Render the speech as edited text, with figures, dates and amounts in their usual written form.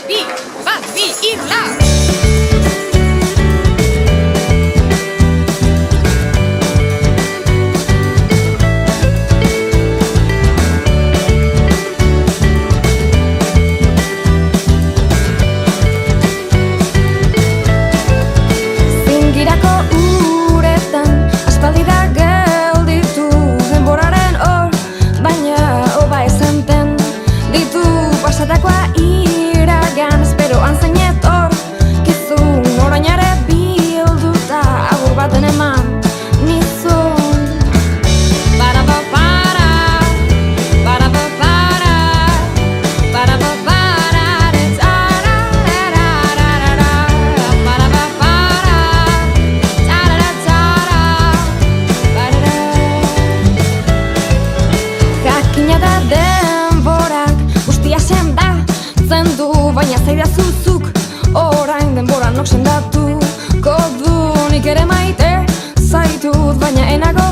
Bi, bat, bi, hiru, lau! Zingirako uretan aspaldi da gelditu denboraren hor, baina hoba esanten ditu pasatakoa iragan esperoan zainet hor, kizun orainare bilduta agur baten eman nizun. Para-pa-para, para-pa-para, para-pa-para, tararararara, para-pa-para, tararatara, parara. Jakina da denborak guztia sendatzen du, baina zaidazuzuk orain denbora nok sendatuko du. Nik ere maite zaitut, baina enago